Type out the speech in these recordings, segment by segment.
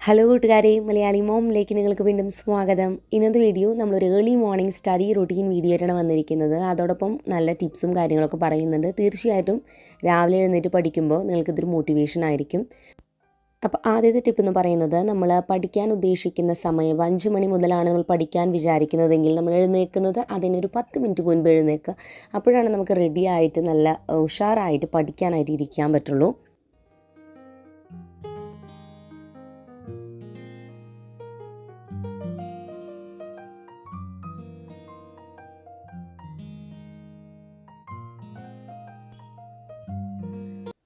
Hello കൂട്ടുകാരെ, മലയാളി മോമിലേക്ക് നിങ്ങൾക്ക് വീണ്ടും സ്വാഗതം. ഇന്നത്തെ വീഡിയോ നമ്മളൊരു early morning study routine video ആയിട്ടാണ് വന്നിരിക്കുന്നത്. അതോടൊപ്പം നല്ല ടിപ്സും കാര്യങ്ങളൊക്കെ പറയുന്നുണ്ട്. തീർച്ചയായിട്ടും രാവിലെ എഴുന്നേറ്റ് പഠിക്കുമ്പോൾ നിങ്ങൾക്കിതൊരു മോട്ടിവേഷൻ ആയിരിക്കും. അപ്പോൾ ആദ്യത്തെ ടിപ്പ് എന്ന് പറയുന്നത്, നമ്മൾ പഠിക്കാൻ ഉദ്ദേശിക്കുന്ന സമയം 5 മണി മുതലാണ് നമ്മൾ പഠിക്കാൻ വിചാരിക്കുന്നതെങ്കിൽ നമ്മൾ എഴുന്നേൽക്കുന്നത് അതിനൊരു 10 മിനിറ്റ് മുൻപ് എഴുന്നേൽക്കുക. അപ്പോഴാണ് നമുക്ക് റെഡി ആയിട്ട് നല്ല ഉഷാറായിട്ട് പഠിക്കാനായിട്ട് ഇരിക്കാൻ പറ്റുള്ളൂ.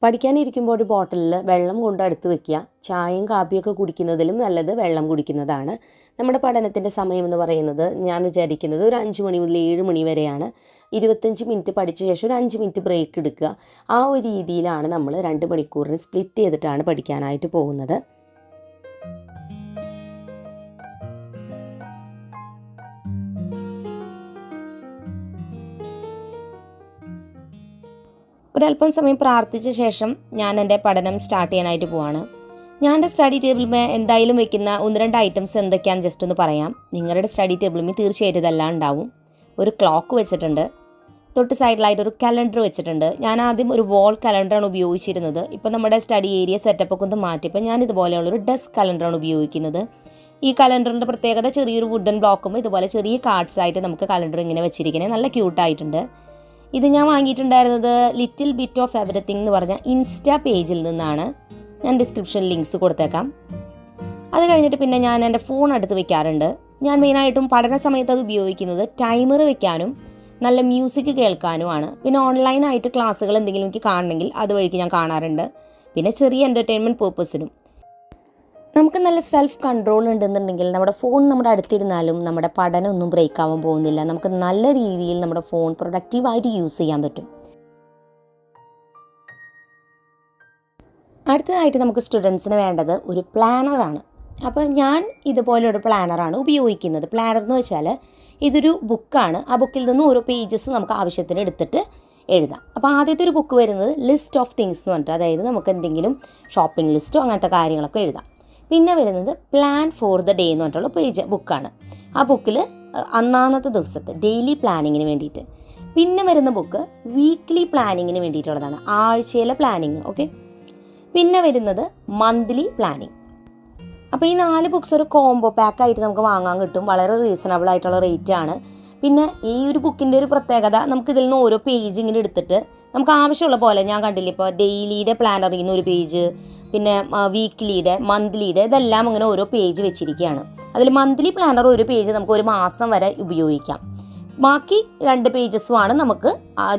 പഠിക്കാനിരിക്കുമ്പോൾ ഒരു ബോട്ടിലിൽ വെള്ളം കൊണ്ട് അടുത്ത് വയ്ക്കുക. ചായയും കാപ്പിയൊക്കെ കുടിക്കുന്നതിലും നല്ലത് വെള്ളം കുടിക്കുന്നതാണ്. നമ്മുടെ പഠനത്തിൻ്റെ സമയം എന്ന് പറയുന്നത് ഞാൻ വിചാരിക്കുന്നത് ഒരു 5 മണി മുതൽ 7 മണി വരെയാണ്. 25 മിനിറ്റ് പഠിച്ച ശേഷം ഒരു 5 മിനിറ്റ് ബ്രേക്ക് എടുക്കുക. ആ ഒരു രീതിയിലാണ് നമ്മൾ 2 മണിക്കൂറിന് സ്പ്ലിറ്റ് ചെയ്തിട്ടാണ് പഠിക്കാനായിട്ട് പോകുന്നത്. ഒരല്പം സമയം പ്രാർത്ഥിച്ച ശേഷം ഞാൻ എൻ്റെ പഠനം സ്റ്റാർട്ട് ചെയ്യാനായിട്ട് പോവാണ്. ഞാൻ എൻ്റെ സ്റ്റഡി ടേബിളിൽ എന്തായാലും വെക്കുന്ന 1-2 ഐറ്റംസ് എന്തൊക്കെയാണെന്ന് ജസ്റ്റ് ഒന്ന് പറയാം. നിങ്ങളുടെ സ്റ്റഡി ടേബിളിൽ തീർച്ചയായിട്ടും ഇതെല്ലാം ഉണ്ടാവും. ഒരു ക്ലോക്ക് വെച്ചിട്ടുണ്ട്, തൊട്ട് സൈഡിലായിട്ട് ഒരു കലണ്ടർ വെച്ചിട്ടുണ്ട്. ഞാൻ ആദ്യം ഒരു വാൾ കലണ്ടറാണ് ഉപയോഗിച്ചിരുന്നത്. ഇപ്പോൾ നമ്മുടെ സ്റ്റഡി ഏരിയ സെറ്റപ്പൊക്കെ ഒന്ന് മാറ്റിയപ്പോൾ ഞാൻ ഇതുപോലെയുള്ളൊരു ഡെസ്ക് കലണ്ടറാണ് ഉപയോഗിക്കുന്നത്. ഈ കലണ്ടറിൻ്റെ പ്രത്യേകത ചെറിയൊരു വുഡൻ ബ്ലോക്കും ഇതുപോലെ ചെറിയ കാർഡ്സ് ആയിട്ട് നമുക്ക് കലണ്ടർ ഇങ്ങനെ വെച്ചിരിക്കുന്നത് നല്ല ക്യൂട്ടായിട്ടുണ്ട്. ഇത് ഞാൻ വാങ്ങിയിട്ടുണ്ടായിരുന്നത് ലിറ്റിൽ ബിറ്റ് ഓഫ് എവറിത്തിങ് എന്ന് പറഞ്ഞ ഇൻസ്റ്റാ പേജിൽ നിന്നാണ്. ഞാൻ ഡിസ്ക്രിപ്ഷൻ ലിങ്ക്സ് കൊടുത്തേക്കാം. അത് കഴിഞ്ഞിട്ട് പിന്നെ ഞാൻ എൻ്റെ ഫോൺ അടുത്ത് വെക്കാറുണ്ട്. ഞാൻ മെയിനായിട്ടും പഠന സമയത്ത് അത് ഉപയോഗിക്കുന്നത് ടൈമർ വെക്കാനും നല്ല മ്യൂസിക് കേൾക്കാനുമാണ്. പിന്നെ ഓൺലൈനായിട്ട് ക്ലാസ്സുകൾ എന്തെങ്കിലും എനിക്ക് കാണണമെങ്കിൽ അതുവഴിക്ക് ഞാൻ കാണാറുണ്ട്. പിന്നെ ചെറിയ എൻ്റർടൈൻമെൻറ്റ് പേർപ്പസിനും. നമുക്ക് നല്ല സെൽഫ് കൺട്രോൾ ഉണ്ടെന്നുണ്ടെങ്കിൽ നമ്മുടെ ഫോൺ നമ്മുടെ അടുത്തിരുന്നാലും നമ്മുടെ പഠനം ഒന്നും ബ്രേക്ക് ആവാൻ പോകുന്നില്ല. നമുക്ക് നല്ല രീതിയിൽ നമ്മുടെ ഫോൺ പ്രൊഡക്റ്റീവായിട്ട് യൂസ് ചെയ്യാൻ പറ്റും. അടുത്തതായിട്ട് നമുക്ക് സ്റ്റുഡൻസിന് വേണ്ടത് ഒരു പ്ലാനറാണ്. അപ്പോൾ ഞാൻ ഇതുപോലൊരു പ്ലാനറാണ് ഉപയോഗിക്കുന്നത്. പ്ലാനർ എന്ന് വെച്ചാൽ ഇതൊരു ബുക്കാണ്. ആ ബുക്കിൽ നിന്ന് ഓരോ പേജസ് നമുക്ക് ആവശ്യത്തിന് എടുത്തിട്ട് എഴുതാം. അപ്പോൾ ആദ്യത്തെ ഒരു ബുക്ക് വരുന്നത് ലിസ്റ്റ് ഓഫ് തിങ്സ് എന്ന് പറഞ്ഞിട്ട്, അതായത് നമുക്ക് എന്തെങ്കിലും ഷോപ്പിംഗ് ലിസ്റ്റോ അങ്ങനത്തെ കാര്യങ്ങളൊക്കെ എഴുതാം. പിന്നെ വരുന്നത് പ്ലാൻ ഫോർ ദ ഡേ എന്ന് പറഞ്ഞിട്ടുള്ള ബുക്കാണ്. ആ ബുക്കിൽ അന്നാന്നത്തെ ദിവസത്തെ ഡെയിലി പ്ലാനിങ്ങിന് വേണ്ടിയിട്ട്. പിന്നെ വരുന്ന ബുക്ക് വീക്ക്ലി പ്ലാനിങ്ങിന് വേണ്ടിയിട്ടുള്ളതാണ്, ആഴ്ചയിലെ പ്ലാനിങ്. ഓക്കെ. പിന്നെ വരുന്നത് മന്ത്ലി പ്ലാനിങ്. അപ്പോൾ ഈ 4 ബുക്സ് ഒരു കോംബോ പാക്കായിട്ട് നമുക്ക് വാങ്ങാൻ കിട്ടും. വളരെ റീസണബിൾ ആയിട്ടുള്ള റേറ്റ് ആണ്. പിന്നെ ഈ ഒരു ബുക്കിൻ്റെ ഒരു പ്രത്യേകത, നമുക്ക് ഇതിൽ നിന്ന് ഓരോ പേജ് ഇങ്ങനെ എടുത്തിട്ട് നമുക്ക് ആവശ്യമുള്ള പോലെ, ഞാൻ കണ്ടില്ല ഇപ്പോൾ ഡെയിലിയുടെ പ്ലാനറിൽ നിന്ന് ഒരു പേജ്, പിന്നെ വീക്ക്ലിയുടെ, മന്ത്ലിയുടെ, ഇതെല്ലാം അങ്ങനെ ഓരോ പേജ് വെച്ചിരിക്കുകയാണ്. അതിൽ മന്ത്ലി പ്ലാനർ ഒരു പേജ് നമുക്ക് ഒരു മാസം വരെ ഉപയോഗിക്കാം. ബാക്കി 2 പേജസുമാണ് നമുക്ക്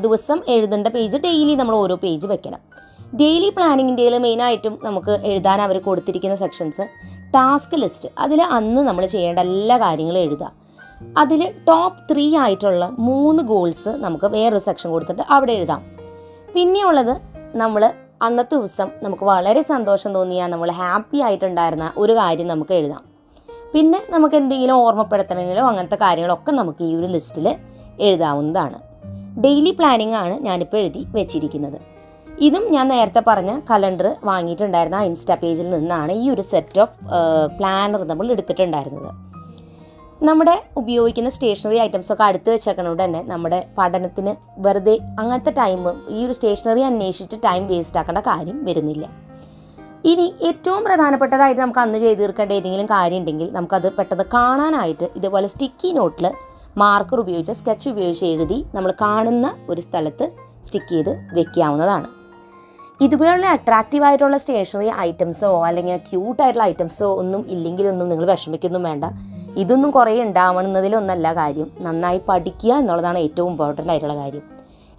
ദിവസം എഴുതേണ്ട പേജ്. ഡെയിലി നമ്മൾ ഓരോ പേജ് വെക്കണം. ഡെയിലി പ്ലാനിങ്ങിൻ്റെ മെയിനായിട്ടും നമുക്ക് എഴുതാൻ അവർ കൊടുത്തിരിക്കുന്ന സെക്ഷൻസ് ടാസ്ക് ലിസ്റ്റ്. അതിൽ അന്ന് നമ്മൾ ചെയ്യേണ്ട എല്ലാ കാര്യങ്ങളും എഴുതുക. അതിൽ ടോപ്പ് 3 ആയിട്ടുള്ള 3 ഗോൾസ് നമുക്ക് വേറൊരു സെക്ഷൻ കൊടുത്തിട്ട് അവിടെ എഴുതാം. പിന്നെയുള്ളത് നമ്മൾ അന്നത്തെ ദിവസം നമുക്ക് വളരെ സന്തോഷം തോന്നിയ, നമ്മൾ ഹാപ്പി ആയിട്ടുണ്ടായിരുന്ന ഒരു കാര്യം നമുക്ക് എഴുതാം. പിന്നെ നമുക്ക് എന്തെങ്കിലും ഓർമ്മപ്പെടുത്തണമെങ്കിലോ അങ്ങനത്തെ കാര്യങ്ങളൊക്കെ നമുക്ക് ഈ ഒരു ലിസ്റ്റിൽ എഴുതാവുന്നതാണ്. ഡെയിലി പ്ലാനിങ് ആണ് ഞാനിപ്പോൾ എഴുതി വെച്ചിരിക്കുന്നത്. ഇതും ഞാൻ നേരത്തെ പറഞ്ഞ കലണ്ടർ വാങ്ങിയിട്ടുണ്ടായിരുന്ന ഇൻസ്റ്റാ പേജിൽ നിന്നാണ് ഈ ഒരു സെറ്റ് ഓഫ് പ്ലാനർ നമ്മൾ എടുത്തിട്ടുണ്ടായിരുന്നത്. നമ്മുടെ ഉപയോഗിക്കുന്ന സ്റ്റേഷനറി ഐറ്റംസൊക്കെ അടുത്ത് വെച്ചേക്കണോണ്ട് തന്നെ നമ്മുടെ പഠനത്തിന് വെറുതെ അങ്ങനത്തെ ടൈം, ഈ ഒരു സ്റ്റേഷനറി അന്വേഷിച്ചിട്ട് ടൈം വേസ്റ്റ് ആക്കേണ്ട കാര്യം വരുന്നില്ല. ഇനി ഏറ്റവും പ്രധാനപ്പെട്ടതായിട്ട് നമുക്ക് അന്ന് ചെയ്ത് തീർക്കേണ്ട ഏതെങ്കിലും കാര്യം ഉണ്ടെങ്കിൽ നമുക്കത് പെട്ടെന്ന് കാണാനായിട്ട് ഇതുപോലെ സ്റ്റിക്കി നോട്ടിൽ മാർക്കർ ഉപയോഗിച്ച്, സ്കെച്ച് ഉപയോഗിച്ച് എഴുതി നമ്മൾ കാണുന്ന ഒരു സ്ഥലത്ത് സ്റ്റിക്ക് ചെയ്ത് വെക്കാവുന്നതാണ്. ഇതുപോലുള്ള അട്രാക്റ്റീവായിട്ടുള്ള സ്റ്റേഷനറി ഐറ്റംസോ അല്ലെങ്കിൽ ക്യൂട്ടായിട്ടുള്ള ഐറ്റംസോ ഒന്നും ഇല്ലെങ്കിലൊന്നും നിങ്ങൾ വിഷമിക്കൊന്നും വേണ്ട. ഇതൊന്നും കുറേ ഉണ്ടാവണമെന്നതിലൊന്നല്ല കാര്യം. നന്നായി പഠിക്കുക എന്നുള്ളതാണ് ഏറ്റവും ഇമ്പോർട്ടൻ്റ് ആയിട്ടുള്ള കാര്യം.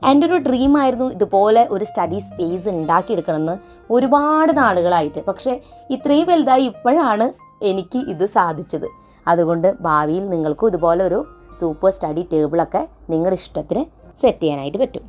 എൻ്റെ ഒരു ഡ്രീമായിരുന്നു ഇതുപോലെ ഒരു സ്റ്റഡി സ്പേസ് ഉണ്ടാക്കിയെടുക്കണമെന്ന് ഒരുപാട് നാളുകളായിട്ട്. പക്ഷേ ഇത്രയും വലുതായി ഇപ്പോഴാണ് എനിക്ക് ഇത് സാധിച്ചത്. അതുകൊണ്ട് ഭാവിയിൽ നിങ്ങൾക്കും ഇതുപോലെ ഒരു സൂപ്പർ സ്റ്റഡി ടേബിളൊക്കെ നിങ്ങളുടെ ഇഷ്ടത്തിന് സെറ്റ് ചെയ്യാനായിട്ട് പറ്റും.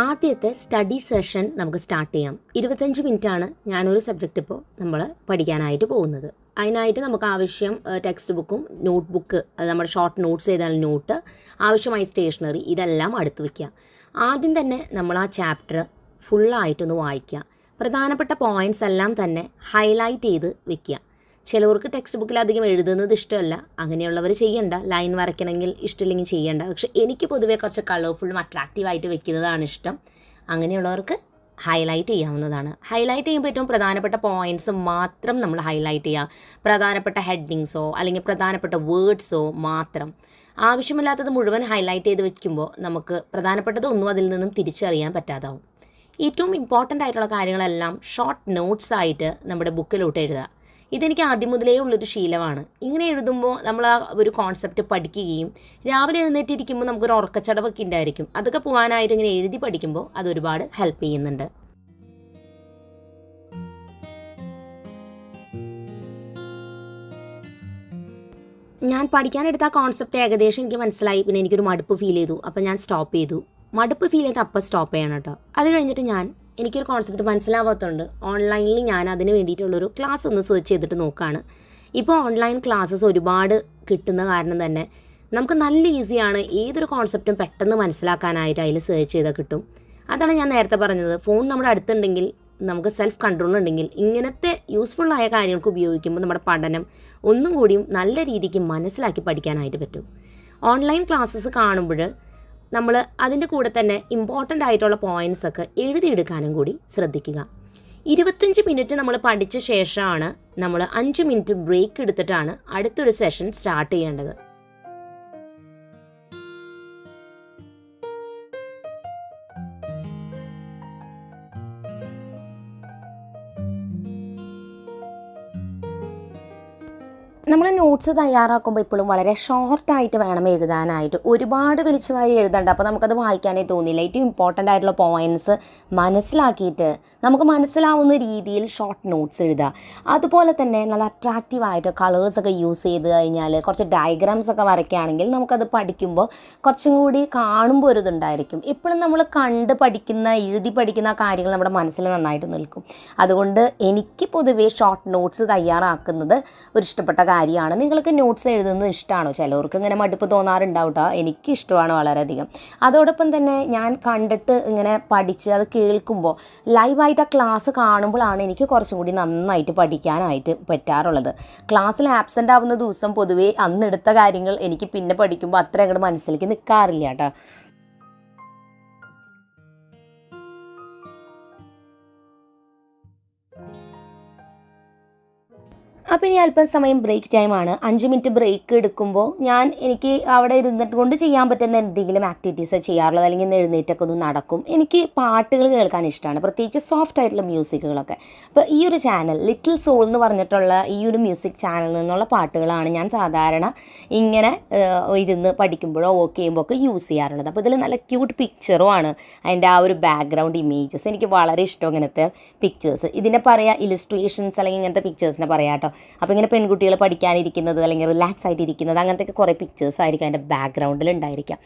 ആദ്യത്തെ സ്റ്റഡി സെഷൻ നമുക്ക് സ്റ്റാർട്ട് ചെയ്യാം. 25 മിനിറ്റാണ് ഞാനൊരു സബ്ജക്റ്റ് ഇപ്പോൾ നമ്മൾ പഠിക്കാനായിട്ട് പോകുന്നത്. അതിനായിട്ട് നമുക്ക് ആവശ്യം ടെക്സ്റ്റ് ബുക്കും നോട്ട് ബുക്ക്, അത് നമ്മുടെ ഷോർട്ട് നോട്ട്സ് എഴുതാൻ നോട്ട്, ആവശ്യമായ സ്റ്റേഷനറി, ഇതെല്ലാം അടുത്ത് വയ്ക്കുക. ആദ്യം തന്നെ നമ്മൾ ആ ചാപ്റ്റർ ഫുള്ളായിട്ടൊന്ന് വായിക്കുക. പ്രധാനപ്പെട്ട പോയിൻറ്റ്സ് എല്ലാം തന്നെ ഹൈലൈറ്റ് ചെയ്ത് വെക്കുക. ചിലവർക്ക് ടെക്സ്റ്റ് ബുക്കിൽ അധികം എഴുതുന്നത് ഇഷ്ടമല്ല, അങ്ങനെയുള്ളവർ ചെയ്യണ്ട. ലൈൻ വരയ്ക്കണമെങ്കിൽ ഇഷ്ടമില്ലെങ്കിൽ ചെയ്യണ്ട. പക്ഷേ എനിക്ക് പൊതുവേ കുറച്ച് കളർഫുള്ളും അട്രാക്റ്റീവായിട്ട് വെക്കുന്നതാണ് ഇഷ്ടം. അങ്ങനെയുള്ളവർക്ക് ഹൈലൈറ്റ് ചെയ്യാവുന്നതാണ്. ഹൈലൈറ്റ് ചെയ്യുമ്പോൾ ഏറ്റവും പ്രധാനപ്പെട്ട പോയിൻറ്റ്സ് മാത്രം നമ്മൾ ഹൈലൈറ്റ് ചെയ്യുക. പ്രധാനപ്പെട്ട ഹെഡിങ്സോ അല്ലെങ്കിൽ പ്രധാനപ്പെട്ട വേർഡ്സോ മാത്രം. ആവശ്യമില്ലാത്തത് മുഴുവൻ ഹൈലൈറ്റ് ചെയ്ത് വെക്കുമ്പോൾ നമുക്ക് പ്രധാനപ്പെട്ടത് ഒന്നും അതിൽ നിന്നും തിരിച്ചറിയാൻ പറ്റാതാവും. ഏറ്റവും ഇമ്പോർട്ടൻ്റ് ആയിട്ടുള്ള കാര്യങ്ങളെല്ലാം ഷോർട്ട് നോട്ട്സ് ആയിട്ട് നമ്മുടെ ബുക്കിലോട്ട് എഴുതുക. ഇതെനിക്ക് ആദ്യം മുതലേ ഉള്ളൊരു ശീലമാണ്. ഇങ്ങനെ എഴുതുമ്പോൾ നമ്മൾ ആ ഒരു കോൺസെപ്റ്റ് പഠിക്കുകയും രാവിലെ എഴുന്നേറ്റിരിക്കുമ്പോൾ നമുക്കൊരു ഉറക്കച്ചടവൊക്കെ ഉണ്ടായിരിക്കും. അതൊക്കെ പോകാനായിട്ട് ഇങ്ങനെ എഴുതി പഠിക്കുമ്പോൾ അതൊരുപാട് ഹെൽപ്പ് ചെയ്യുന്നുണ്ട്. ഞാൻ പഠിക്കാനെടുത്ത ആ കോൺസെപ്റ്റ് ഏകദേശം എനിക്ക് മനസ്സിലായി. പിന്നെ എനിക്കൊരു മടുപ്പ് ഫീൽ ചെയ്തു. അപ്പോൾ ഞാൻ സ്റ്റോപ്പ് ചെയ്തു. മടുപ്പ് ഫീൽ ചെയ്ത് അപ്പം സ്റ്റോപ്പ് ചെയ്യണം കേട്ടോ. അത് കഴിഞ്ഞിട്ട് എനിക്കൊരു കോൺസെപ്റ്റ് മനസ്സിലാവാത്തതുകൊണ്ട് ഓൺലൈനിൽ ഞാൻ അതിന് വേണ്ടിയിട്ടുള്ളൊരു ക്ലാസ് ഒന്ന് സെർച്ച് ചെയ്തിട്ട് നോക്കുകയാണ്. ഇപ്പോൾ ഓൺലൈൻ ക്ലാസ്സസ് ഒരുപാട് കിട്ടുന്ന കാരണം തന്നെ നമുക്ക് നല്ല ഈസിയാണ് ഏതൊരു കോൺസെപ്റ്റും പെട്ടെന്ന് മനസ്സിലാക്കാനായിട്ട് അതിൽ സെർച്ച് ചെയ്താൽ കിട്ടും. അതാണ് ഞാൻ നേരത്തെ പറഞ്ഞത്. ഫോൺ നമ്മുടെ അടുത്തുണ്ടെങ്കിൽ, നമുക്ക് സെൽഫ് കൺട്രോൾ ഉണ്ടെങ്കിൽ, ഇങ്ങനത്തെ യൂസ്ഫുള്ളായ കാര്യങ്ങൾക്ക് ഉപയോഗിക്കുമ്പോൾ നമ്മുടെ പഠനം ഒന്നും കൂടിയും നല്ല രീതിക്ക് മനസ്സിലാക്കി പഠിക്കാനായിട്ട് പറ്റും. ഓൺലൈൻ ക്ലാസ്സസ് കാണുമ്പോൾ നമ്മൾ അതിൻ്റെ കൂടെ തന്നെ ഇമ്പോർട്ടൻ്റ് ആയിട്ടുള്ള പോയിൻറ്റ്സൊക്കെ എഴുതിയെടുക്കാനും കൂടി ശ്രദ്ധിക്കുക. 25 മിനിറ്റ് നമ്മൾ പഠിച്ച ശേഷമാണ് നമ്മൾ 5 മിനിറ്റ് ബ്രേക്ക് എടുത്തിട്ടാണ് അടുത്തൊരു സെഷൻ സ്റ്റാർട്ട് ചെയ്യേണ്ടത്. നമ്മൾ നോട്ട്സ് തയ്യാറാക്കുമ്പോൾ ഇപ്പോഴും വളരെ ഷോർട്ടായിട്ട് വേണം എഴുതാനായിട്ട്. ഒരുപാട് വലിച്ചു വാരി എഴുതണ്ട. അപ്പോൾ നമുക്കത് വായിക്കാനേ തോന്നില്ല. ഏറ്റവും ഇമ്പോർട്ടൻ്റ് ആയിട്ടുള്ള പോയിൻറ്റ്സ് മനസ്സിലാക്കിയിട്ട് നമുക്ക് മനസ്സിലാവുന്ന രീതിയിൽ ഷോർട്ട് നോട്ട്സ് എഴുതുക. അതുപോലെ തന്നെ നല്ല അട്രാക്റ്റീവായിട്ട് കളേഴ്സൊക്കെ യൂസ് ചെയ്ത് കഴിഞ്ഞാൽ, കുറച്ച് ഡയഗ്രാംസ് ഒക്കെ വരയ്ക്കുകയാണെങ്കിൽ നമുക്കത് പഠിക്കുമ്പോൾ കുറച്ചും കൂടി കാണുമ്പോൾ ഒരു ഇതുണ്ടായിരിക്കും. എപ്പോഴും നമ്മൾ കണ്ട് പഠിക്കുന്ന, എഴുതി പഠിക്കുന്ന കാര്യങ്ങൾ നമ്മുടെ മനസ്സിൽ നന്നായിട്ട് നിൽക്കും. അതുകൊണ്ട് എനിക്ക് പൊതുവേ ഷോർട്ട് നോട്ട്സ് തയ്യാറാക്കുന്നത് ഒരു ഇഷ്ടപ്പെട്ട കാര്യമാണ്. നിങ്ങൾക്ക് നോട്ട്സ് എഴുതുന്നത് ഇഷ്ടമാണോ? ചിലവർക്ക് ഇങ്ങനെ മടുപ്പ് തോന്നാറുണ്ടാവും കേട്ടോ. എനിക്കിഷ്ടമാണ് വളരെയധികം. അതോടൊപ്പം തന്നെ ഞാൻ കണ്ടിട്ട് ഇങ്ങനെ പഠിച്ച് അത് കേൾക്കുമ്പോൾ, ലൈവായിട്ട് ആ ക്ലാസ് കാണുമ്പോഴാണ് എനിക്ക് കുറച്ചും കൂടി നന്നായിട്ട് പഠിക്കാനായിട്ട് പറ്റാറുള്ളത്. ക്ലാസ്സിൽ ആബ്സെൻ്റ് ആവുന്ന ദിവസം പൊതുവേ അന്നെടുത്ത കാര്യങ്ങൾ എനിക്ക് പിന്നെ പഠിക്കുമ്പോൾ അത്ര അങ്ങോട്ട് മനസ്സിലേക്ക് നിൽക്കാറില്ല കേട്ടോ. അപ്പോൾ ഇനി അല്പം സമയം ബ്രേക്ക് ടൈമാണ്. 5 മിനിറ്റ് ബ്രേക്ക് എടുക്കുമ്പോൾ എനിക്ക് അവിടെ ഇരുന്നിട്ട് കൊണ്ട് ചെയ്യാൻ പറ്റുന്ന എന്തെങ്കിലും ആക്ടിവിറ്റീസ് ചെയ്യാറുള്ളത്. അല്ലെങ്കിൽ എഴുന്നേറ്റൊക്കെ ഒന്ന് നടക്കും. എനിക്ക് പാട്ടുകൾ കേൾക്കാൻ ഇഷ്ടമാണ്, പ്രത്യേകിച്ച് സോഫ്റ്റ് ആയിട്ടുള്ള മ്യൂസിക്കുകളൊക്കെ. അപ്പോൾ ഈ ഒരു ചാനൽ ലിറ്റിൽ സോൾ എന്ന് പറഞ്ഞിട്ടുള്ള ഈ ഒരു മ്യൂസിക് ചാനലിൽ നിന്നുള്ള പാട്ടുകളാണ് ഞാൻ സാധാരണ ഇങ്ങനെ ഇരുന്ന് പഠിക്കുമ്പോഴോ വർക്ക് ചെയ്യുമ്പോൾ ഒക്കെ യൂസ് ചെയ്യാറുള്ളത്. അപ്പോൾ ഇതിൽ നല്ല ക്യൂട്ട് പിക്ചറുമാണ് അതിൻ്റെ ആ ഒരു ബാക്ക്ഗ്രൗണ്ട് ഇമേജസ്. എനിക്ക് വളരെ ഇഷ്ടം ഇങ്ങനത്തെ പിക്ചേഴ്സ്. ഇതിനെ പറയാം ഇലിസ്ട്രേഷൻസ്, അല്ലെങ്കിൽ ഇങ്ങനത്തെ പിക്ചേഴ്സിനെ പറയാം കേട്ടോ. അപ്പോൾ ഇങ്ങനെ പെൺകുട്ടികൾ പഠിക്കാനിരിക്കുന്നത് അല്ലെങ്കിൽ റിലാക്സ് ആയിട്ടിരിക്കുന്നത്, അങ്ങനത്തെ കുറേ പിക്ചേഴ്സ് ആയിരിക്കും അതിൻ്റെ ബാക്ക്ഗ്രൗണ്ടിൽ ഉണ്ടായിരിക്കാം.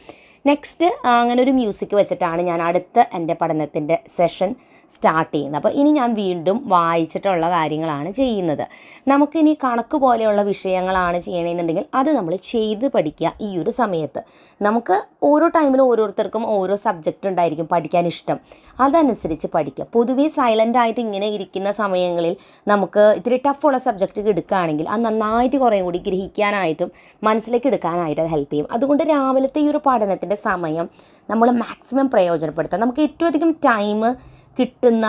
നെക്സ്റ്റ് അങ്ങനെ ഒരു മ്യൂസിക് വെച്ചിട്ടാണ് ഞാൻ അടുത്ത എൻ്റെ പഠനത്തിൻ്റെ സെഷൻ സ്റ്റാർട്ട് ചെയ്യുന്നത്. അപ്പോൾ ഇനി ഞാൻ വീണ്ടും വായിച്ചിട്ടുള്ള കാര്യങ്ങളാണ് ചെയ്യുന്നത്. നമുക്കിനി കണക്ക് പോലെയുള്ള വിഷയങ്ങളാണ് ചെയ്യണമെന്നുണ്ടെങ്കിൽ അത് നമ്മൾ ചെയ്ത് പഠിക്കുക. ഈ ഒരു സമയത്ത് നമുക്ക് ഓരോ ടൈമിലും ഓരോരുത്തർക്കും ഓരോ സബ്ജക്റ്റ് ഉണ്ടായിരിക്കും പഠിക്കാൻ ഇഷ്ടം. അതനുസരിച്ച് പഠിക്കുക. പൊതുവേ സൈലൻ്റായിട്ട് ഇങ്ങനെ ഇരിക്കുന്ന സമയങ്ങളിൽ നമുക്ക് ഇത്തിരി ടഫുള്ള സബ്ജക്റ്റ് എടുക്കുകയാണെങ്കിൽ അത് നന്നായിട്ട് കുറേ കൂടി ഗ്രഹിക്കാനായിട്ടും മനസ്സിലേക്ക് എടുക്കാനായിട്ട് അത് ഹെൽപ്പ് ചെയ്യും. അതുകൊണ്ട് രാവിലത്തെ ഈ ഒരു പഠനത്തിൻ്റെ സമയം നമ്മൾ മാക്സിമം പ്രയോജനപ്പെടുത്തുക. നമുക്ക് ഏറ്റവും അധികം ടൈം കിട്ടുന്ന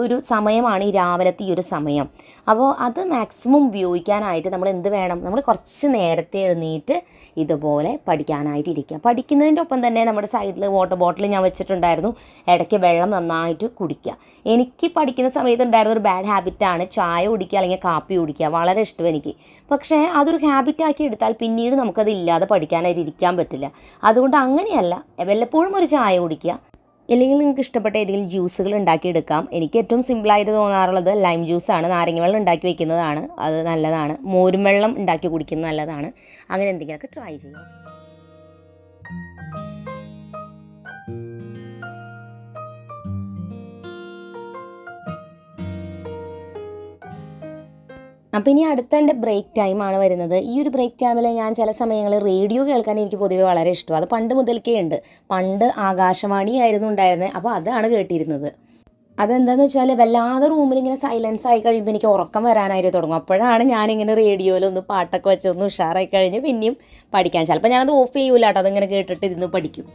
ഒരു സമയമാണ് ഈ രാവിലത്തെ ഈ ഒരു സമയം. അപ്പോൾ അത് മാക്സിമം ഉപയോഗിക്കാനായിട്ട് നമ്മൾ എന്ത് വേണം, നമ്മൾ കുറച്ച് നേരത്തെ എഴുന്നേറ്റ് ഇതുപോലെ പഠിക്കാനായിട്ട് ഇരിക്കുക. പഠിക്കുന്നതിൻ്റെ ഒപ്പം തന്നെ നമ്മുടെ സൈഡിൽ വാട്ടർ ബോട്ടിൽ ഞാൻ വെച്ചിട്ടുണ്ടായിരുന്നു. ഇടയ്ക്ക് വെള്ളം നന്നായിട്ട് കുടിക്കുക. എനിക്ക് പഠിക്കുന്ന സമയത്ത് ഉണ്ടായിരുന്ന ഒരു ബാഡ് ഹാബിറ്റാണ് ചായ കുടിക്കുക അല്ലെങ്കിൽ കാപ്പി കുടിക്കുക. വളരെ ഇഷ്ടം എനിക്ക്. പക്ഷേ അതൊരു ഹാബിറ്റാക്കി എടുത്താൽ പിന്നീട് നമുക്കത് ഇല്ലാതെ പഠിക്കാനായിട്ട് ഇരിക്കാൻ പറ്റില്ല. അതുകൊണ്ട് അങ്ങനെയല്ല, വല്ലപ്പോഴും ഒരു ചായ കുടിക്കുക. അല്ലെങ്കിൽ നിങ്ങൾക്ക് ഇഷ്ടപ്പെട്ട ഏതെങ്കിലും ജ്യൂസുകൾ ഉണ്ടാക്കിയെടുക്കാം. എനിക്ക് ഏറ്റവും സിമ്പിളായിട്ട് തോന്നാറുള്ളത് ലൈം ജ്യൂസാണ്. നാരങ്ങ വെള്ളം ഉണ്ടാക്കി വയ്ക്കുന്നതാണ്, അത് നല്ലതാണ്. മോരും വെള്ളം ഉണ്ടാക്കി കുടിക്കുന്നത് നല്ലതാണ്. അങ്ങനെ എന്തെങ്കിലുമൊക്കെ ട്രൈ ചെയ്യാം. അപ്പോൾ ഇനി അടുത്ത എൻ്റെ ബ്രേക്ക് ടൈമാണ് വരുന്നത്. ഈ ഒരു ബ്രേക്ക് ടൈമിൽ ഞാൻ ചില സമയങ്ങളിൽ റേഡിയോ കേൾക്കാൻ എനിക്ക് പൊതുവെ വളരെ ഇഷ്ടമാണ്. അത് പണ്ട് മുതൽക്കേ ഉണ്ട്. പണ്ട് ആകാശവാണി ആയിരുന്നു ഉണ്ടായിരുന്നത്. അപ്പോൾ അതാണ് കേട്ടിരുന്നത്. അതെന്താണെന്ന് വെച്ചാൽ വല്ലാതെ റൂമിൽ ഇങ്ങനെ സൈലൻസ് ആയി കഴിയുമ്പോൾ എനിക്ക് ഉറക്കം വരാനായിട്ട് തുടങ്ങും. അപ്പോഴാണ് ഞാനിങ്ങനെ റേഡിയോയിലൊന്ന് പാട്ടൊക്കെ വെച്ച് ഒന്ന് ഉഷാറായി കഴിഞ്ഞ് പിന്നെയും പഠിക്കാൻ. ചിലപ്പോൾ ഞാനത് ഓഫ് ചെയ്യൂല കേട്ടോ, അതിങ്ങനെ കേട്ടിട്ട് ഇരുന്ന് പഠിക്കും.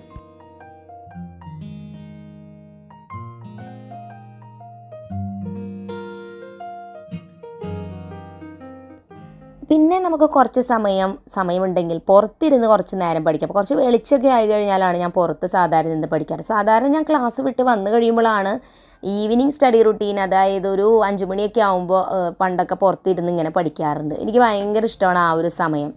പിന്നെ നമുക്ക് കുറച്ച് സമയമുണ്ടെങ്കിൽ പുറത്തിരുന്ന് കുറച്ച് നേരം പഠിക്കാം. അപ്പോൾ കുറച്ച് വെളിച്ചമൊക്കെ ആയി കഴിഞ്ഞാലാണ് ഞാൻ പുറത്ത് സാധാരണ നിന്ന് പഠിക്കാറ്. സാധാരണ ഞാൻ ക്ലാസ് വിട്ട് വന്നു കഴിയുമ്പോഴാണ് ഈവനിങ് സ്റ്റഡി റുട്ടീൻ, അതായത് ഒരു 5 മണിയൊക്കെ ആകുമ്പോൾ പണ്ടൊക്കെ പുറത്തിരുന്ന് ഇങ്ങനെ പഠിക്കാറുണ്ട്. എനിക്ക് ഭയങ്കര ഇഷ്ടമാണ് ആ ഒരു സമയം.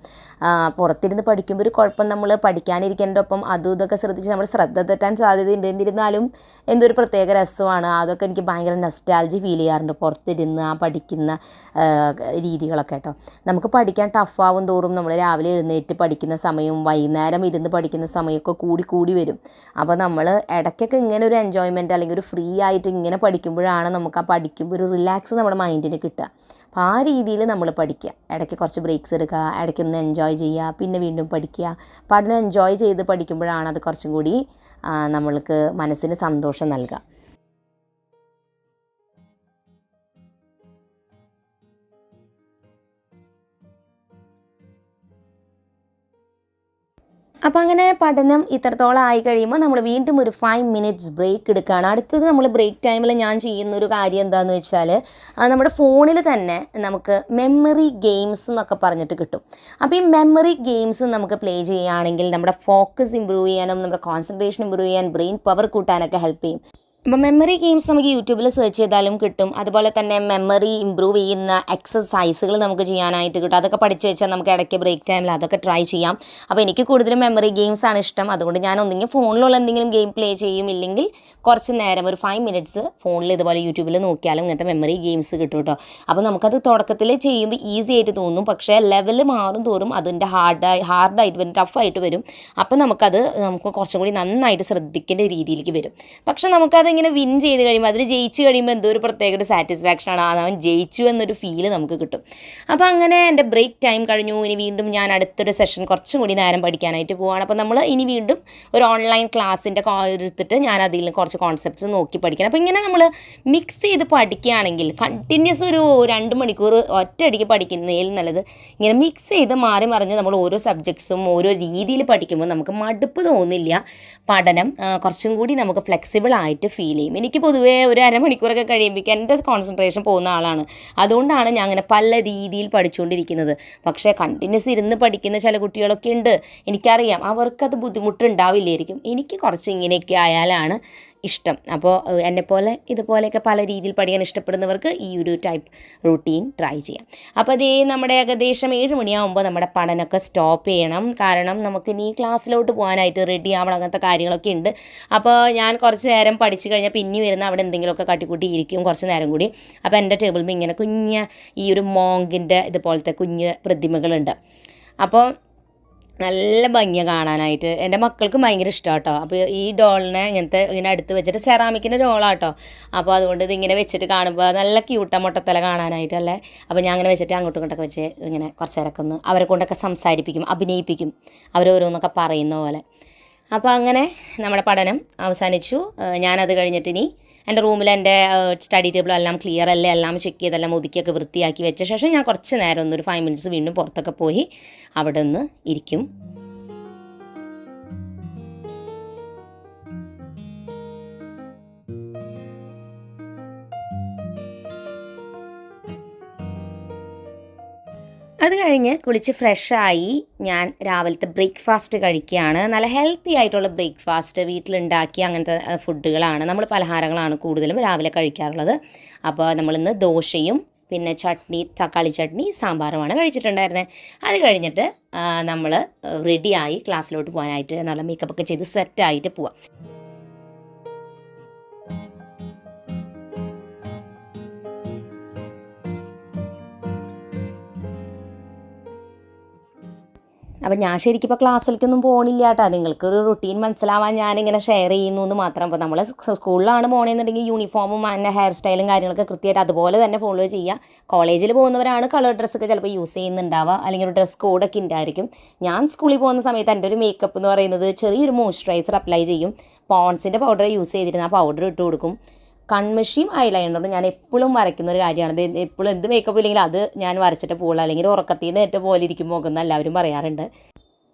പുറത്തിരുന്ന് പഠിക്കുമ്പോൾ ഒരു കുഴപ്പം, നമ്മൾ പഠിക്കാനിരിക്കേണ്ട ഒപ്പം അതും ഇതൊക്കെ ശ്രദ്ധിച്ച് നമ്മൾ ശ്രദ്ധ തെറ്റാൻ സാധ്യതയുണ്ട്. എന്നിരുന്നാലും എന്തൊരു പ്രത്യേക രസമാണ്. അതൊക്കെ എനിക്ക് ഭയങ്കര നൊസ്റ്റാൾജി ഫീൽ ചെയ്യാറുണ്ട്, പുറത്തിരുന്ന് ആ പഠിക്കുന്ന രീതികളൊക്കെ കേട്ടോ. നമുക്ക് പഠിക്കാൻ ടഫാവും തോറും നമ്മൾ രാവിലെ എഴുന്നേറ്റ് പഠിക്കുന്ന സമയവും വൈകുന്നേരം ഇരുന്ന് പഠിക്കുന്ന സമയമൊക്കെ കൂടി വരും. അപ്പോൾ നമ്മൾ ഇടയ്ക്കൊക്കെ ഇങ്ങനെ ഒരു എൻജോയ്മെൻറ്റ് അല്ലെങ്കിൽ ഒരു ഫ്രീ ആയിട്ട് ഇങ്ങനെ പഠിക്കുമ്പോഴാണ് നമുക്ക് ആ പഠിക്കുമ്പോൾ ഒരു റിലാക്സ് നമ്മുടെ മൈൻഡിന് കിട്ടുക. അപ്പോൾ ആ രീതിയിൽ നമ്മൾ പഠിക്കുക. ഇടയ്ക്ക് കുറച്ച് ബ്രേക്സ് എടുക്കുക, ഇടയ്ക്കൊന്ന് എൻജോയ് ചെയ്യുക, പിന്നെ വീണ്ടും പഠിക്കുക. പഠനം എൻജോയ് ചെയ്ത് പഠിക്കുമ്പോഴാണ് അത് കുറച്ചും കൂടി നമ്മൾക്ക് മനസ്സിന് സന്തോഷം നൽകുക. അപ്പോൾ അങ്ങനെ പഠനം ഇത്രത്തോളം ആയി കഴിയുമ്പോൾ നമ്മൾ വീണ്ടും ഒരു 5 മിനിറ്റ്സ് ബ്രേക്ക് എടുക്കുകയാണ്. അടുത്തത് നമ്മൾ ബ്രേക്ക് ടൈമിൽ ഞാൻ ചെയ്യുന്നൊരു കാര്യം എന്താണെന്ന് വെച്ചാൽ, നമ്മുടെ ഫോണിൽ തന്നെ നമുക്ക് മെമ്മറി ഗെയിംസ് എന്നൊക്കെ പറഞ്ഞിട്ട് കിട്ടും. അപ്പോൾ ഈ മെമ്മറി ഗെയിംസ് നമുക്ക് പ്ലേ ചെയ്യുകയാണെങ്കിൽ നമ്മുടെ ഫോക്കസ് ഇമ്പ്രൂവ് ചെയ്യാനും നമ്മുടെ കോൺസെൻട്രേഷൻ ഇമ്പ്രൂവ് ചെയ്യാൻ, ബ്രെയിൻ പവർ കൂട്ടാനൊക്കെ ഹെൽപ്പ് ചെയ്യും. അപ്പോൾ മെമ്മറി ഗെയിംസ് നമുക്ക് യൂട്യൂബിൽ സെർച്ച് ചെയ്താലും കിട്ടും. അതുപോലെ തന്നെ മെമ്മറി ഇമ്പ്രൂവ് ചെയ്യുന്ന എക്സസൈസുകൾ നമുക്ക് ചെയ്യാനായിട്ട് കിട്ടും. അതൊക്കെ പഠിച്ചു വെച്ചാൽ നമുക്ക് ഇടയ്ക്ക് ബ്രേക്ക് ടൈമിൽ അതൊക്കെ ട്രൈ ചെയ്യാം. അപ്പോൾ എനിക്ക് കൂടുതലും മെമ്മറി ഗെയിംസ് ആണ് ഇഷ്ടം. അതുകൊണ്ട് ഞാൻ ഒന്നെങ്കിൽ ഫോണിലുള്ള എന്തെങ്കിലും ഗെയിം പ്ലേ ചെയ്യും, ഇല്ലെങ്കിൽ കുറച്ച് നേരം ഒരു 5 മിനിറ്റ്സ് ഫോണിൽ ഇതുപോലെ യൂട്യൂബിൽ നോക്കിയാലും ഇങ്ങനത്തെ മെമ്മറി ഗെയിംസ് കിട്ടും കേട്ടോ. അപ്പോൾ നമുക്കത് തുടക്കത്തിൽ ചെയ്യുമ്പോൾ ഈസി ആയിട്ട് തോന്നും, പക്ഷേ ലെവൽ മാറും തോറും അതിൻ്റെ ഹാർഡായിട്ട് വരും, ടഫായിട്ട് വരും. അപ്പോൾ നമുക്ക് കുറച്ചും കൂടി നന്നായിട്ട് ശ്രദ്ധിക്കേണ്ട രീതിയിലേക്ക് വരും. പക്ഷേ നമുക്കത് ഇങ്ങനെ വിൻ ചെയ്ത് കഴിയുമ്പോൾ, അതിൽ ജയിച്ച് കഴിയുമ്പോൾ എന്തോ ഒരു പ്രത്യേക ഒരു സാറ്റിസ്ഫാക്ഷനാണ്, അവൻ ജയിച്ചു എന്നൊരു ഫീല് നമുക്ക് കിട്ടും. അപ്പോൾ അങ്ങനെ എൻ്റെ ബ്രേക്ക് ടൈം കഴിഞ്ഞു. ഇനി വീണ്ടും ഞാൻ അടുത്തൊരു സെഷൻ കുറച്ചും കൂടി നേരം പഠിക്കാനായിട്ട് പോവുകയാണ്. അപ്പോൾ നമ്മൾ ഇനി വീണ്ടും ഒരു ഓൺലൈൻ ക്ലാസ്സിൻ്റെ എടുത്തിട്ട് ഞാൻ അതിൽ കുറച്ച് കോൺസെപ്റ്റ്സ് നോക്കി പഠിക്കണം. അപ്പോൾ ഇങ്ങനെ നമ്മൾ മിക്സ് ചെയ്ത് പഠിക്കുകയാണെങ്കിൽ കണ്ടിന്യൂസ് ഒരു 2 മണിക്കൂർ ഒറ്റയടിക്ക് പഠിക്കുന്നതിൽ നല്ലത് ഇങ്ങനെ മിക്സ് ചെയ്ത് മാറി മറിഞ്ഞ് നമ്മൾ ഓരോ സബ്ജക്ട്സും ഓരോ രീതിയിൽ പഠിക്കുമ്പോൾ നമുക്ക് മടുപ്പ് തോന്നില്ല. പഠനം കുറച്ചും കൂടി നമുക്ക് ഫ്ലെക്സിബിൾ ആയിട്ട് ഫീൽ ചെയ്യും. എനിക്ക് പൊതുവേ ഒരു അരമണിക്കൂറൊക്കെ കഴിയുമ്പോഴേക്കും എൻ്റെ കോൺസെൻട്രേഷൻ പോകുന്ന ആളാണ്. അതുകൊണ്ടാണ് ഞാൻ അങ്ങനെ പല രീതിയിൽ പഠിച്ചുകൊണ്ടിരിക്കുന്നത്. പക്ഷേ കണ്ടിന്യൂസ് ഇരുന്ന് പഠിക്കുന്ന ചില കുട്ടികളൊക്കെ ഉണ്ട്, എനിക്കറിയാം, അവർക്കത് ബുദ്ധിമുട്ടുണ്ടാവില്ലായിരിക്കും. എനിക്ക് കുറച്ച് ഇങ്ങനെയൊക്കെ ആയാലാണ് ഇഷ്ടം. അപ്പോൾ എന്നെപ്പോലെ ഇതുപോലെയൊക്കെ പല രീതിയിൽ പഠിക്കാൻ ഇഷ്ടപ്പെടുന്നവർക്ക് ഈ ഒരു ടൈപ്പ് റൂട്ടീൻ ട്രൈ ചെയ്യാം. അപ്പോൾ അതേ നമ്മുടെ ഏകദേശം 7 മണിയാകുമ്പോൾ നമ്മുടെ പഠനമൊക്കെ സ്റ്റോപ്പ് ചെയ്യണം. കാരണം നമുക്ക് ഇനി ക്ലാസ്സിലോട്ട് പോകാനായിട്ട് റെഡി ആവണം, അങ്ങനത്തെ കാര്യങ്ങളൊക്കെ ഉണ്ട്. അപ്പോൾ ഞാൻ കുറച്ച് നേരം പഠിച്ചു കഴിഞ്ഞാൽ പിന്നെ വരുന്ന അവിടെ എന്തെങ്കിലുമൊക്കെ കാട്ടിക്കൂട്ടി ഇരിക്കും കുറച്ച് നേരം കൂടി. അപ്പോൾ എൻ്റെ ടേബിളിൽ ഇങ്ങനെ ഈ ഒരു മോങ്കിൻ്റെ ഇതുപോലത്തെ കുഞ്ഞ് പ്രതിമകളുണ്ട്. അപ്പോൾ നല്ല ഭംഗിയാണ് കാണാനായിട്ട്. എൻ്റെ മക്കൾക്കും ഭയങ്കര ഇഷ്ടമാണ് കേട്ടോ. അപ്പോൾ ഈ ഡോളിനെ ഇങ്ങനെ അടുത്ത് വെച്ചിട്ട്, സെറാമിക്കിൻ്റെ ഡോളാട്ടോ, അപ്പോൾ അതുകൊണ്ട് ഇതിങ്ങനെ വെച്ചിട്ട് കാണുമ്പോൾ നല്ല ക്യൂട്ടാണ്, മുട്ടത്തല കാണാനായിട്ടല്ലേ. അപ്പോൾ ഞാൻ അങ്ങനെ വെച്ചിട്ട് അങ്ങോട്ടും ഇങ്ങോട്ടൊക്കെ വെച്ച് ഇങ്ങനെ കുറച്ച് നേരമൊക്കെ ഒന്ന് അവരെ കൊണ്ടൊക്കെ സംസാരിപ്പിക്കും, അഭിനയിപ്പിക്കും, അവരോരോന്നൊക്കെ പറയുന്ന പോലെ. അപ്പോൾ അങ്ങനെ നമ്മുടെ പഠനം അവസാനിച്ചു. ഞാനത് കഴിഞ്ഞിട്ട് ഇനി എൻ്റെ റൂമിൽ എൻ്റെ സ്റ്റഡി ടേബിളെല്ലാം ക്ലിയർ അല്ലേ, എല്ലാം ചെക്ക് ചെയ്തെല്ലാം ഒതുക്കിയൊക്കെ വൃത്തിയാക്കി വെച്ച ശേഷം ഞാൻ കുറച്ച് നേരം ഒന്നൊരു 5 മിനിറ്റ്സ് വീണ്ടും പുറത്തൊക്കെ പോയി അവിടെ ഒന്ന് ഇരിക്കും. അത് കഴിഞ്ഞ് കുളിച്ച് ഫ്രഷായി ഞാൻ രാവിലത്തെ ബ്രേക്ക്ഫാസ്റ്റ് കഴിക്കുകയാണ്. നല്ല ഹെൽത്തി ആയിട്ടുള്ള ബ്രേക്ക്ഫാസ്റ്റ് വീട്ടിലുണ്ടാക്കി അങ്ങനത്തെ ഫുഡുകളാണ്, നമ്മൾ പലഹാരങ്ങളാണ് കൂടുതലും രാവിലെ കഴിക്കാറുള്ളത്. അപ്പോൾ നമ്മളിന്ന് ദോശയും പിന്നെ ചട്നി, തക്കാളി ചട്നി, സാമ്പാറുമാണ് കഴിച്ചിട്ടുണ്ടായിരുന്നത്. അത് കഴിഞ്ഞിട്ട് നമ്മൾ റെഡിയായി ക്ലാസ്സിലോട്ട് പോകാനായിട്ട് നല്ല മേക്കപ്പൊക്കെ ചെയ്ത് സെറ്റായിട്ട് പോവാം. അപ്പോൾ ഞാൻ ശരിക്കും ഇപ്പോൾ ക്ലാസ്സിലേക്കൊന്നും പോകണില്ല കേട്ടോ. നിങ്ങൾക്കൊരു റുട്ടീൻ മനസ്സിലാവാൻ ഞാനിങ്ങനെ ഷെയർ ചെയ്യുന്നു എന്ന് മാത്രം. അപ്പോൾ നമ്മൾ സ്കൂളിലാണ് പോകണമെന്നുണ്ടെങ്കിൽ യൂണിഫോമും അതിൻ്റെ ഹെയർ സ്റ്റൈലും കാര്യങ്ങളൊക്കെ കൃത്യമായിട്ട് അതുപോലെ തന്നെ ഫോളോ ചെയ്യുക. കോളേജിൽ പോകുന്നവരാണ് കളർ ഡ്രസ്സൊക്കെ ചിലപ്പോൾ യൂസ് ചെയ്യുന്നുണ്ടാവുക, അല്ലെങ്കിൽ ഒരു ഡ്രസ് കോഡൊക്കെ ഉണ്ടായിരിക്കും. ഞാൻ സ്കൂളിൽ പോകുന്ന സമയത്ത് എൻ്റെ ഒരു മേക്കപ്പ് എന്ന് പറയുന്നത് ചെറിയൊരു മോയ്സ്ചറൈസർ അപ്ലൈ ചെയ്യും, പോൺസിൻ്റെ പൗഡർ യൂസ് ചെയ്തിരുന്ന ആ പൗഡർ ഇട്ട് കൊടുക്കും. കൺമഷിയും ഐലൈനറും ഞാൻ എപ്പോഴും വരയ്ക്കുന്ന ഒരു കാര്യമാണ്. എപ്പോഴും എന്ത് മേക്കപ്പ് ഇല്ലെങ്കിൽ അത് ഞാൻ വരച്ചിട്ട് പോകുള്ളൂ, അല്ലെങ്കിൽ ഉറക്കത്തിൽ നിന്ന് ഏറ്റവും പോലെ ഇരിക്കും മുഖം എല്ലാവരും പറയാറുണ്ട്.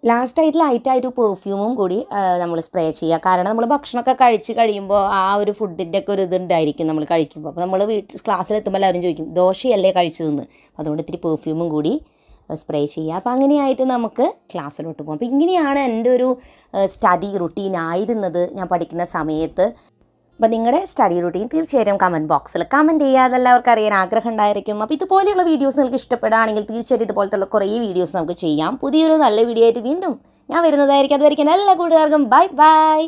ലാസ്റ്റായിട്ട് ലൈറ്റായിട്ട് പെർഫ്യൂമും കൂടി നമ്മൾ സ്പ്രേ ചെയ്യുക. കാരണം നമ്മൾ ഭക്ഷണമൊക്കെ കഴിച്ച് കഴിയുമ്പോൾ ആ ഒരു ഫുഡിൻ്റെ ഒക്കെ ഒരു ഇതുണ്ടായിരിക്കും നമ്മൾ കഴിക്കുമ്പോൾ. അപ്പോൾ നമ്മൾ ക്ലാസ്സിലെത്തുമ്പോൾ എല്ലാവരും ചോദിക്കും ദോശയല്ലേ കഴിച്ചതെന്ന്. അതുകൊണ്ട് ഇത്തിരി പെർഫ്യൂമും കൂടി സ്പ്രേ ചെയ്യുക. അപ്പോൾ അങ്ങനെയായിട്ട് നമുക്ക് ക്ലാസ്സിലോട്ട് പോകാം. അപ്പോൾ ഇങ്ങനെയാണ് എൻ്റെ ഒരു സ്റ്റഡി റുട്ടീൻ ആയിരുന്നത് ഞാൻ പഠിക്കുന്ന സമയത്ത്. അപ്പോൾ നിങ്ങളുടെ സ്റ്റഡി റുട്ടീൻ തീർച്ചയായും കമൻറ്റ് ബോക്സിൽ കമൻറ്റ് ചെയ്യുക. അതെല്ലാവർക്കും അറിയാൻ ആഗ്രഹം ഉണ്ടായിരിക്കും. അപ്പോൾ ഇതുപോലെയുള്ള വീഡിയോസ് നിങ്ങൾക്ക് ഇഷ്ടപ്പെടുകയാണെങ്കിൽ തീർച്ചയായിട്ടും ഇതുപോലത്തെ കുറേ വീഡിയോസ് നമുക്ക് ചെയ്യാം. പുതിയൊരു നല്ല വീഡിയോ ആയിട്ട് വീണ്ടും ഞാൻ വരുന്നതായിരിക്കും. അതുവരെയ്ക്കും എല്ലാ കൂട്ടുകാർക്കും ബൈ ബൈ.